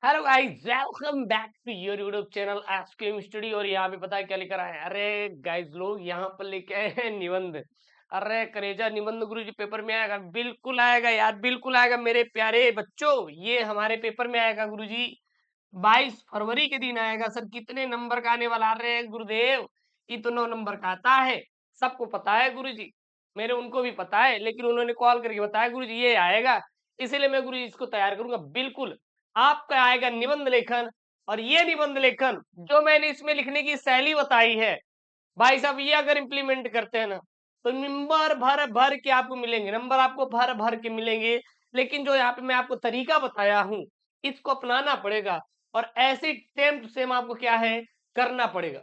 Hello guys, welcome back to your YouTube channel SKM study. और यहाँ पे पता है क्या लेकर आए हैं? अरे गाइस, लोग यहाँ पर लेके आए हैं निबंध। अरे करेजा, निबंध गुरुजी पेपर में आएगा, बिल्कुल आएगा यार, बिल्कुल आएगा मेरे प्यारे बच्चों। ये हमारे पेपर में आएगा गुरुजी। 22 फरवरी के दिन आएगा। सर कितने नंबर का आने वाला? अरे गुरुदेव, इतना नंबर का आता है, सबको पता है गुरुजी। मेरे उनको भी पता है, लेकिन उन्होंने कॉल करके बताया गुरुजी ये आएगा, इसीलिए मैं गुरुजी इसको तैयार करूंगा। बिल्कुल आपका आएगा निबंध लेखन। और ये निबंध लेखन जो मैंने इसमें लिखने की शैली बताई है, भाई साहब, ये अगर इम्प्लीमेंट करते हैं ना, तो नंबर भर भर के आपको मिलेंगे, नंबर आपको भर भर के मिलेंगे। लेकिन जो यहाँ पे मैं आपको तरीका बताया हूँ, इसको अपनाना पड़ेगा। और ऐसी सेम टू सेम आपको क्या है, करना पड़ेगा।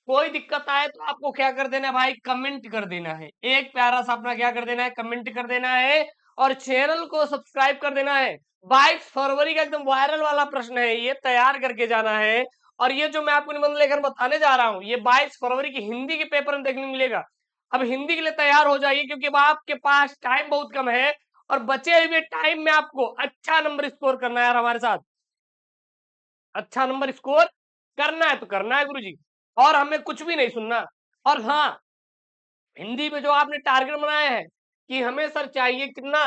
कोई दिक्कत आए तो आपको क्या कर देना है भाई, कमेंट कर देना है। एक प्यारा सा अपना क्या कर देना है, कमेंट कर देना है। और चैनल को सब्सक्राइब कर देना है। 22 फरवरी का एकदम वायरल वाला प्रश्न है, ये तैयार करके जाना है। और ये जो मैं आपको निबंध लेखन बताने जा रहा हूँ, ये 22 फरवरी की हिंदी के पेपर में देखने को मिलेगा। अब हिंदी के लिए तैयार हो जाइए, क्योंकि अब आपके पास टाइम बहुत कम है। और बचे हुए टाइम में आपको अच्छा नंबर स्कोर करना है यार, हमारे साथ अच्छा नंबर स्कोर करना है तो करना है गुरुजी। और हमें कुछ भी नहीं सुनना। और हाँ, हिंदी में जो आपने टारगेट बनाया है कि हमें सर चाहिए कितना,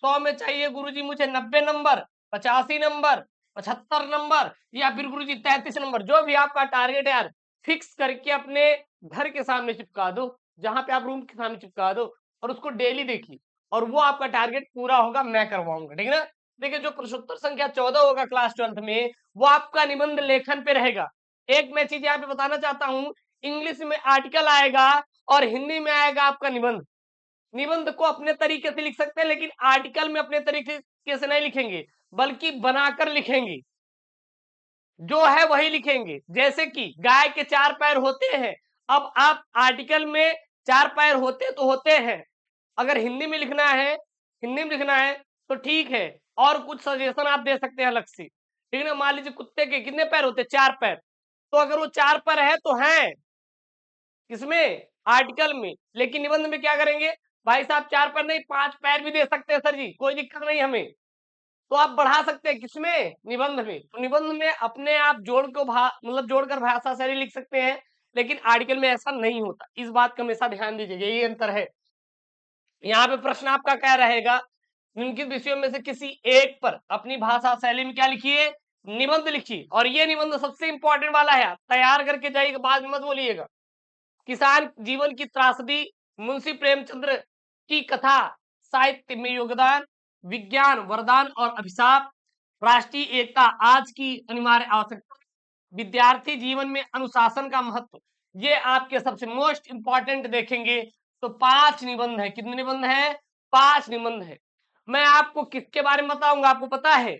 100 में चाहिए गुरुजी मुझे 90 नंबर, 85 नंबर, 75 नंबर, या फिर गुरुजी 33 नंबर, जो भी आपका टारगेट है यार, फिक्स करके अपने घर के सामने चिपका दो, जहां पे आप रूम के सामने चिपका दो। और उसको डेली देखिए, और वो आपका टारगेट पूरा होगा, मैं करवाऊंगा, ठीक है ना। देखिए, जो प्रश्नोत्तर संख्या 14 होगा क्लास 12th में, वो आपका निबंध लेखन पे रहेगा। एक मैं चीज यहाँ पे बताना चाहता हूँ, इंग्लिश में आर्टिकल आएगा और हिंदी में आएगा आपका निबंध। निबंध को अपने तरीके से लिख सकते हैं, लेकिन आर्टिकल में अपने तरीके से नहीं लिखेंगे, बल्कि बनाकर लिखेंगे। जो है वही लिखेंगे। जैसे कि गाय के 4 पैर होते हैं, अब आप आर्टिकल में 4 पैर होते तो होते हैं, अगर हिंदी में लिखना है, हिंदी में लिखना है तो ठीक है। और कुछ सजेशन आप दे सकते हैं अलग से, ठीक है ना। मान लीजिए कुत्ते के कितने पैर होते हैं, 4 पैर, तो अगर वो 4 पैर है तो है किसमें, आर्टिकल में। लेकिन निबंध में क्या करेंगे भाई साहब, 4 पैर नहीं 5 पैर भी दे सकते हैं सर जी, कोई दिक्कत नहीं हमें। तो आप बढ़ा सकते हैं किसमें, निबंध में। तो निबंध में अपने आप जोड़ को मतलब जोड़कर भाषा शैली लिख सकते हैं, लेकिन आर्टिकल में ऐसा नहीं होता। इस बात का हमेशा ध्यान दीजिएगा, यही अंतर है। यहाँ पे प्रश्न आपका क्या रहेगा, निम्नलिखित विषयों में से किसी एक पर अपनी भाषा शैली में क्या लिखिए, निबंध लिखिए। और ये निबंध सबसे इंपॉर्टेंट वाला है, तैयार करके जाइएगा, बाद में मत बोलिएगा। किसान जीवन की त्रासदी, मुंशी प्रेमचंद्र की कथा, साहित्य में योगदान, विज्ञान वरदान और अभिशाप, राष्ट्रीय एकता आज की अनिवार्य आवश्यकता, विद्यार्थी जीवन में अनुशासन का महत्व। ये आपके सबसे मोस्ट इंपॉर्टेंट देखेंगे तो 5 निबंध है। कितने निबंध है, 5 निबंध है। मैं आपको किसके बारे में बताऊंगा, आपको पता है,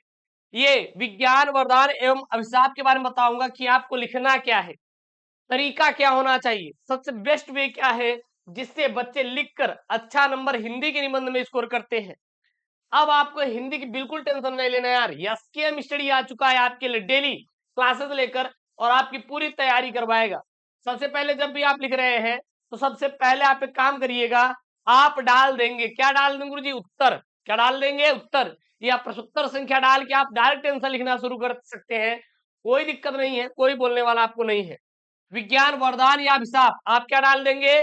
ये विज्ञान वरदान एवं अभिशाप के बारे में बताऊंगा कि आपको लिखना क्या है, तरीका क्या होना चाहिए, सबसे बेस्ट वे क्या है, जिससे बच्चे लिखकर अच्छा नंबर हिंदी के निबंध में स्कोर करते हैं। अब आपको हिंदी की बिल्कुल टेंशन नहीं लेना यार, एसकेएम स्टडी आ चुका है आपके लिए डेली क्लासेस लेकर, और आपकी पूरी तैयारी करवाएगा। सबसे पहले जब भी आप लिख रहे हैं, तो सबसे पहले आप एक काम करिएगा, आप डाल देंगे, क्या डाल देंगे गुरुजी, उत्तर। क्या डाल देंगे, उत्तर, या प्रश्नोत्तर संख्या डाल के आप डायरेक्ट आंसर लिखना शुरू कर सकते हैं, कोई दिक्कत नहीं है, कोई बोलने वाला आपको नहीं है। विज्ञान वरदान या अभिशाप आप क्या डाल देंगे,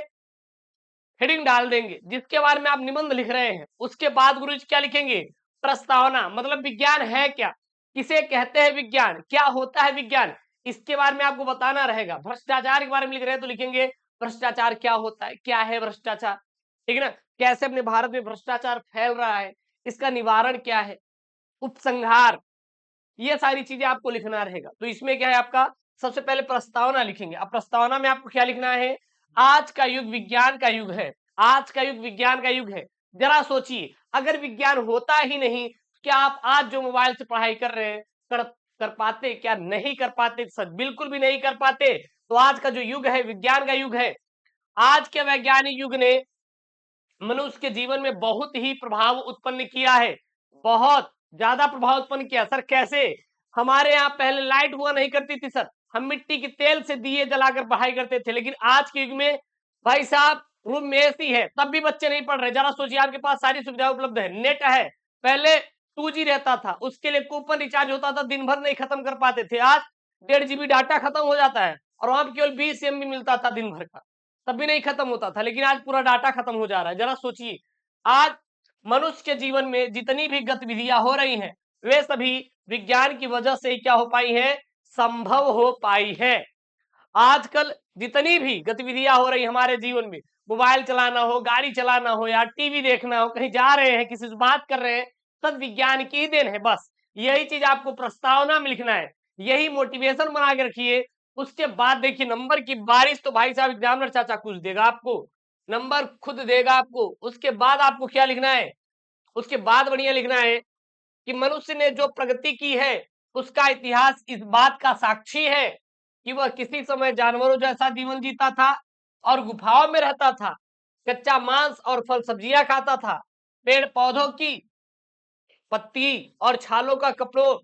हेडिंग डाल देंगे, जिसके बारे में आप निबंध लिख रहे हैं। उसके बाद गुरुजी क्या लिखेंगे, प्रस्तावना, मतलब विज्ञान है क्या, किसे कहते हैं विज्ञान, क्या होता है विज्ञान, इसके बारे में आपको बताना रहेगा। भ्रष्टाचार के बारे में लिख रहे हैं तो लिखेंगे भ्रष्टाचार क्या होता है, क्या है भ्रष्टाचार, ठीक है ना। कैसे अपने भारत में भ्रष्टाचार फैल रहा है, इसका निवारण क्या है, उपसंहार, ये सारी चीजें आपको लिखना रहेगा। तो इसमें क्या है आपका, सबसे पहले प्रस्तावना लिखेंगे। अब प्रस्तावना में आपको क्या लिखना है, आज का युग विज्ञान का युग है, आज का युग विज्ञान का युग है। जरा सोचिए, अगर विज्ञान होता ही नहीं, क्या आप आज जो मोबाइल से पढ़ाई कर रहे हैं, कर पाते, क्या नहीं कर पाते, सर बिल्कुल भी नहीं कर पाते। तो आज का जो युग है विज्ञान का युग है। आज के वैज्ञानिक युग ने मनुष्य के जीवन में बहुत ही प्रभाव उत्पन्न किया है, बहुत ज्यादा प्रभाव उत्पन्न किया। सर कैसे, हमारे यहाँ पहले लाइट हुआ नहीं करती थी सर, हम मिट्टी के तेल से दिए जलाकर पढ़ाई करते थे। लेकिन आज के युग में भाई साहब रूम में एसी है, तब भी बच्चे नहीं पढ़ रहे। जरा सोचिए, आपके पास सारी सुविधाएं उपलब्ध है, नेट है। पहले 2G रहता था, उसके लिए कूपन रिचार्ज होता था, दिन भर नहीं खत्म कर पाते थे। आज 1.5 GB डाटा खत्म हो जाता है और वहां पे केवल 20 MB मिलता था दिन भर का, तब भी नहीं खत्म होता था। लेकिन आज पूरा डाटा खत्म हो जा रहा है। जरा सोचिए, आज मनुष्य के जीवन में जितनी भी गतिविधियां हो रही हैं, वे सभी विज्ञान की वजह से क्या हो पाई है, संभव हो पाई है। आजकल जितनी भी गतिविधियां हो रही हमारे जीवन में, मोबाइल चलाना हो, गाड़ी चलाना हो या टीवी देखना हो, कहीं जा रहे हैं, किसी से बात कर रहे हैं, सब विज्ञान की ही देन है। बस यही चीज आपको प्रस्तावना में लिखना है, यही मोटिवेशन बना के रखिए। उसके बाद देखिए नंबर की बारिश तो भाई साहब एग्जामिनर चाचा कुछ देगा आपको, नंबर खुद देगा आपको। उसके बाद आपको क्या लिखना है, उसके बाद बढ़िया लिखना है कि मनुष्य ने जो प्रगति की है, उसका इतिहास इस बात का साक्षी है कि वह किसी समय जानवरों जैसा जीवन जीता था और गुफाओं में रहता था, कच्चा मांस और फल सब्जियां खाता था, पेड़ पौधों की पत्ती और छालों का कपड़ों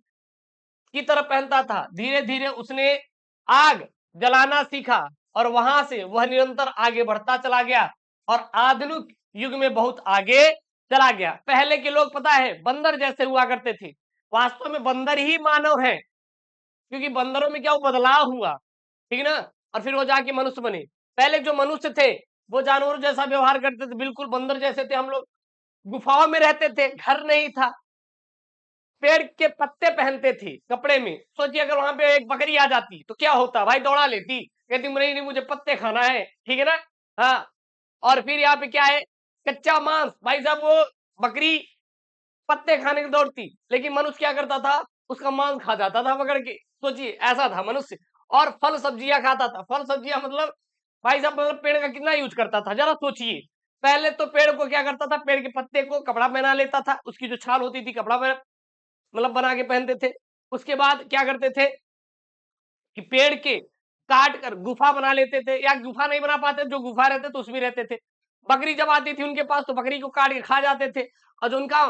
की तरह पहनता था। धीरे धीरे उसने आग जलाना सीखा और वहां से वह निरंतर आगे बढ़ता चला गया और आधुनिक युग में बहुत आगे चला गया। पहले के लोग पता है बंदर जैसे हुआ करते थे, वास्तव में बंदर ही मानव है, क्योंकि बंदरों में क्या वो बदलाव हुआ, ठीक ना, और फिर वो जाके मनुष्य बने। पहले जो मनुष्य थे वो जानवरों जैसा व्यवहार करते थे, बिल्कुल बंदर जैसे थे। हम लोग गुफाओं में रहते थे, घर नहीं था, पेड़ के पत्ते पहनते थे कपड़े में। सोचिए अगर वहां पे एक बकरी आ जाती तो क्या होता, भाई दौड़ा लेती, कहती नहीं नहीं मुझे पत्ते खाना है, ठीक है ना। हाँ, और फिर यहाँ पे क्या है, कच्चा मांस, भाई साहब वो बकरी पत्ते खाने की दौड़ती, लेकिन मनुष्य क्या करता था, उसका मांस खा जाता था पकड़ के। सोचिए ऐसा था मनुष्य। और फल सब्जियां खाता था, फल सब्जियां मतलब भाई साहब मतलब पेड़ का कितना यूज करता था, जरा सोचिए। पहले तो पेड़ को क्या करता था, पेड़ के पत्ते को कपड़ा पहना लेता था, उसकी जो छाल होती थी कपड़ा मतलब बना के पहनते थे। उसके बाद क्या करते थे कि पेड़ के काट कर गुफा बना लेते थे, या गुफा नहीं बना पाते, जो गुफा रहते तो उसमें रहते थे। बकरी जब आती थी उनके पास तो बकरी को काट के खा जाते थे, और जो उनका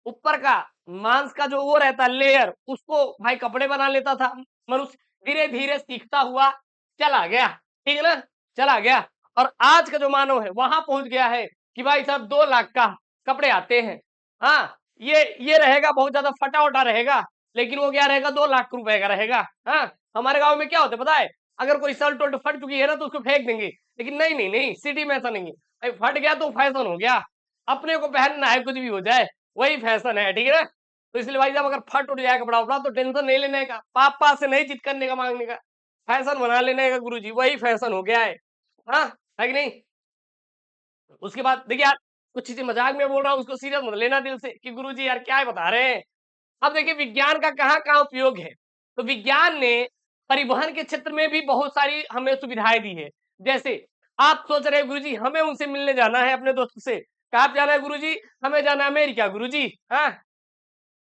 ऊपर का मांस का जो वो रहता लेयर, उसको भाई कपड़े बना लेता था मनुष्य। धीरे धीरे सीखता हुआ चला गया, ठीक है ना, चला गया। और आज का जो मानव है वहां पहुंच गया है कि भाई साहब 2 लाख का कपड़े आते हैं। हाँ, ये रहेगा बहुत ज्यादा फटा उटा रहेगा, लेकिन वो क्या रहेगा, 2 लाख रुपए का रहेगा। हाँ, हमारे गांव में क्या होता है पता है, अगर कोई शर्ट उल्ट फट चुकी है ना तो उसको फेंक देंगे, लेकिन नहीं नहीं नहीं, सिटी में ऐसा नहीं है भाई, फट गया तो फैशन हो गया, अपने को पहनना है कुछ भी हो जाए, वही फैशन है, ठीक है ना। तो इसलिए भाई साहब अगर फट उठ जाए कपड़ा उपड़ा तो टेंशन नहीं लेने का, पापा से नहीं जिद करने का, मांगने का, फैशन बना लेने का, गुरुजी वही फैशन हो गया है। हाँ, है कि नहीं। उसके बाद देखिए यार, कुछ चीजें मजाक में बोल रहा हूँ, उसको सीरियस मत लेना दिल से कि गुरुजी यार क्या बता रहे हैं। अब देखिए विज्ञान का कहाँ कहाँ उपयोग है, तो विज्ञान ने परिवहन के क्षेत्र में भी बहुत सारी हमें सुविधाएं दी है। जैसे आप सोच रहे हैं गुरुजी हमें उनसे मिलने जाना है अपने दोस्त से, कहाँ पे जाना है गुरुजी, हमें जाना है अमेरिका गुरुजी। हाँ,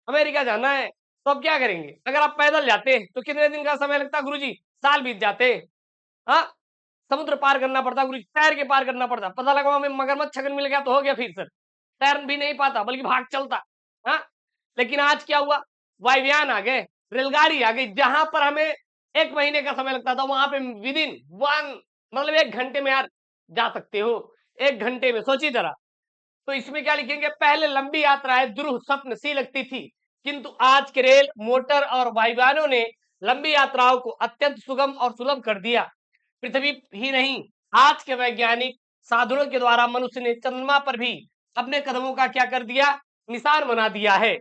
अमेरिका जाना है, तो अब क्या करेंगे, अगर आप पैदल जाते तो कितने दिन का समय लगता गुरुजी, साल बीत जाते। हाँ, समुद्र पार करना पड़ता गुरुजी, तैर के पार करना पड़ता, पता लगा हमें मगरमच्छ अगर मिल गया तो हो गया, फिर सर तैर भी नहीं पाता बल्कि भाग चलता। हाँ, लेकिन आज क्या हुआ, वायुयान आ गए, रेलगाड़ी आ गई, जहां पर हमें 1 महीने का समय लगता था वहां पे विदिन वन मतलब 1 घंटे में यार जा सकते हो, 1 घंटे में, सोचिए जरा। तो इसमें क्या लिखेंगे, पहले लंबी यात्राएं दुरूह स्वप्न सी लगती थी, किंतु आज के रेल मोटर और वायुयानों ने लंबी यात्राओं को अत्यंत सुगम और सुलभ कर दिया। पृथ्वी ही नहीं, आज के वैज्ञानिक साधनों के द्वारा मनुष्य ने चंद्रमा पर भी अपने कदमों का क्या कर दिया, निशान बना दिया है।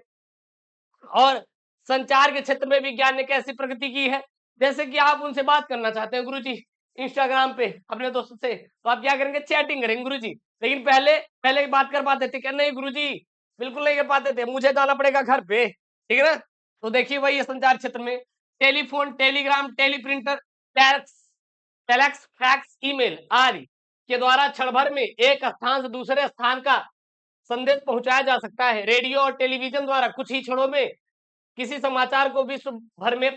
और संचार के क्षेत्र में विज्ञान ने कैसी प्रगति की है, जैसे कि आप उनसे बात करना चाहते हैं गुरुजी इंस्टाग्राम पे अपने दोस्तों से, तो आप क्या करेंगे, चैटिंग करेंगे गुरुजी। लेकिन पहले पहले बात कर पाते थे क्या, नहीं गुरुजी बिल्कुल नहीं कर पाते थे, मुझे जाना पड़ेगा घर पे, ठीक है ना। तो देखिए वही है संचार क्षेत्र में, telephone, Telegram, teleprinter, tax, telex, fax, email आदि के द्वारा क्षण भर में एक स्थान से दूसरे स्थान का संदेश पहुंचाया जा सकता है। रेडियो और टेलीविजन द्वारा कुछ ही क्षणों में किसी समाचार को विश्व भर में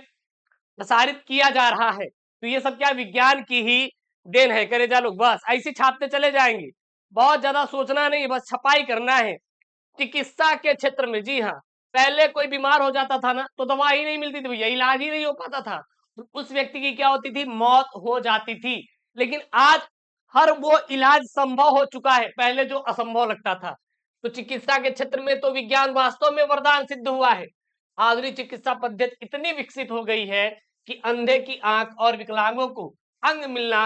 प्रसारित किया जा रहा है। तो ये सब क्या विज्ञान की ही देन है, करेजा लोग, बस ऐसे छापते चले जाएंगे, बहुत ज्यादा सोचना नहीं, बस छपाई करना है। चिकित्सा के क्षेत्र में, जी हाँ, पहले कोई बीमार हो जाता था ना तो दवा ही नहीं मिलती थी भैया, इलाज ही नहीं हो पाता था, तो उस व्यक्ति की क्या होती थी, मौत हो जाती थी। लेकिन आज हर वो इलाज संभव हो चुका है, पहले जो असंभव लगता था। तो चिकित्सा के क्षेत्र में तो विज्ञान वास्तव में वरदान सिद्ध हुआ है। आधुनिक चिकित्सा पद्धति इतनी विकसित हो गई है कि अंधे की आंख और विकलांगों को अंग मिलना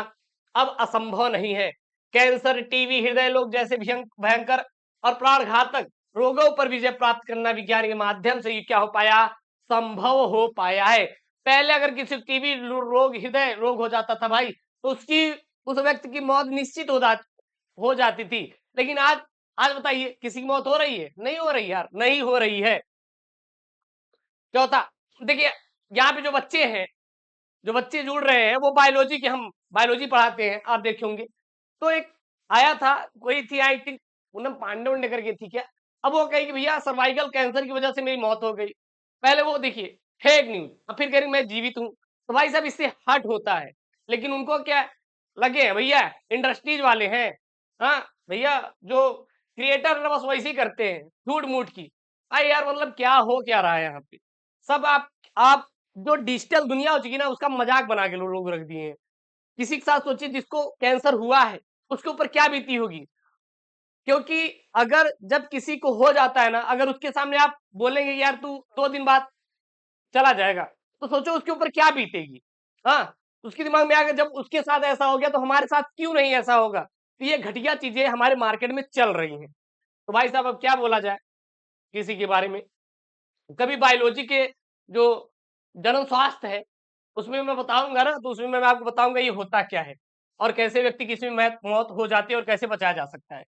अब असंभव नहीं है। कैंसर, टीबी, हृदय रोग जैसे भयंकर और प्राण घातक रोगों पर विजय प्राप्त करना विज्ञान के माध्यम से ये क्या हो पाया, संभव हो पाया है। पहले अगर किसी टीबी रोग, हृदय रोग हो जाता था भाई, तो उसकी उस व्यक्ति की मौत निश्चित हो जाती थी। लेकिन आज आज बताइए किसी की मौत हो रही है? नहीं हो रही यार, नहीं हो रही है। चौथा, देखिए यहाँ पे जो बच्चे जुड़ रहे हैं वो बायोलॉजी के, हम बायोलॉजी पढ़ाते हैं, आप देखे होंगे। तो एक आया था, कोई थी आई थिंक पूनम पांडे वांडे करके थी क्या? अब वो कही कि भैया सर्वाइकल कैंसर की वजह से मेरी मौत हो गई। पहले वो देखिए फेक न्यूज, अब फिर कह रही मैं जीवित हूँ। तो भाई साहब इससे हर्ट होता है, लेकिन उनको क्या लगे हैं भैया, इंडस्ट्रीज वाले हैं, हाँ भैया जो क्रिएटर बस वैसे करते हैं झूठ मूठ की। भाई यार मतलब क्या रहा है यहाँ पे? सब आप जो डिजिटल दुनिया हो चुकी है ना, उसका मजाक बना के लोग रख दिए हैं। किसी के साथ सोचिए जिसको कैंसर हुआ है, उसके ऊपर क्या बीती होगी? क्योंकि अगर जब किसी को हो जाता है ना, अगर उसके सामने आप बोलेंगे यार तू 2 दिन बाद चला जाएगा, तो सोचो उसके ऊपर क्या बीतेगी। हाँ, उसके दिमाग में आगे जब उसके साथ ऐसा हो गया तो हमारे साथ क्यों नहीं ऐसा होगा? तो ये घटिया चीजें हमारे मार्केट में चल रही हैं। तो भाई साहब अब क्या बोला जाए किसी के बारे में? कभी बायोलॉजी के जो जन स्वास्थ्य है, उसमें मैं बताऊंगा ना, तो उसमें मैं आपको बताऊंगा ये होता क्या है और कैसे व्यक्ति की इसमें मौत हो जाती है और कैसे बचाया जा सकता है।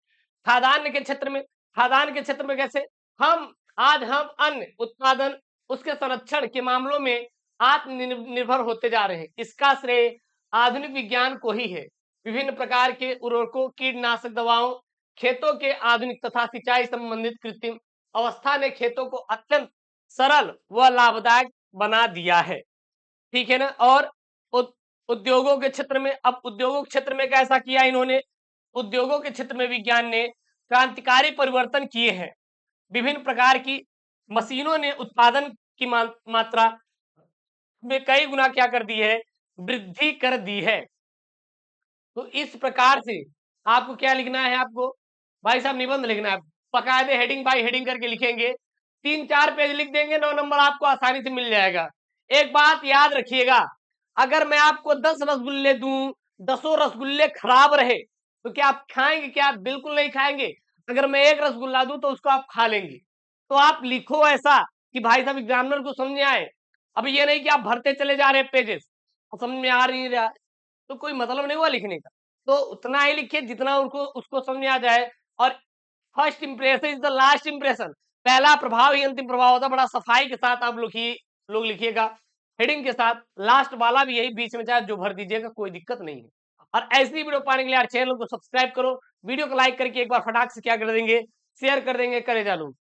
खाद्यान्न के क्षेत्र में, कैसे हम अन्न उत्पादन, उसके संरक्षण के मामलों में आत्मनिर्भर होते जा रहे हैं। इसका श्रेय आधुनिक विज्ञान को ही है। विभिन्न प्रकार के उर्वरकों, कीटनाशक दवाओं, खेतों के आधुनिक तथा सिंचाई संबंधित कृत्रिम अवस्था ने खेतों को अत्यंत सरल व लाभदायक बना दिया है। ठीक है ना? और उद्योगों के क्षेत्र में, अब उद्योगों के क्षेत्र में कैसा किया इन्होंने? उद्योगों के क्षेत्र में विज्ञान ने क्रांतिकारी परिवर्तन किए हैं। विभिन्न प्रकार की मशीनों ने उत्पादन की मात्रा में कई गुना क्या कर दी है? वृद्धि कर दी है। तो इस प्रकार से आपको क्या लिखना है? आपको भाई साहब निबंध लिखना है। बकायदे हेडिंग बाय हेडिंग करके लिखेंगे। 3-4 पेज लिख देंगे, 9 नंबर आपको आसानी से मिल जाएगा। एक बात याद रखिएगा, अगर मैं आपको 10 रसगुल्ले दूं, 10 रसगुल्ले खराब रहे, तो क्या आप खाएंगे? क्या आप बिल्कुल नहीं खाएंगे? अगर मैं एक रसगुल्ला दूं तो उसको आप खा लेंगे। तो आप लिखो ऐसा कि भाई साहब एग्जामिनर को समझ आए। अब ये नहीं कि आप भरते चले जा रहे पेजेस, समझ में आ नहीं रहा, तो कोई मतलब नहीं हुआ लिखने का। तो उतना ही लिखिए जितना उनको उसको समझ में आ जाए। और first impression is the last impression, पहला प्रभाव ही अंतिम प्रभाव होता है। बड़ा सफाई के साथ आप लोग लिखिएगा, हेडिंग के साथ। लास्ट वाला भी यही बीच में चाहे जो भर दीजिएगा, कोई दिक्कत नहीं है। और ऐसी वीडियो पाने के लिए यार चैनल को सब्सक्राइब करो, वीडियो को लाइक करके एक बार फटाक से क्या कर देंगे, शेयर कर देंगे, करे जा लोग।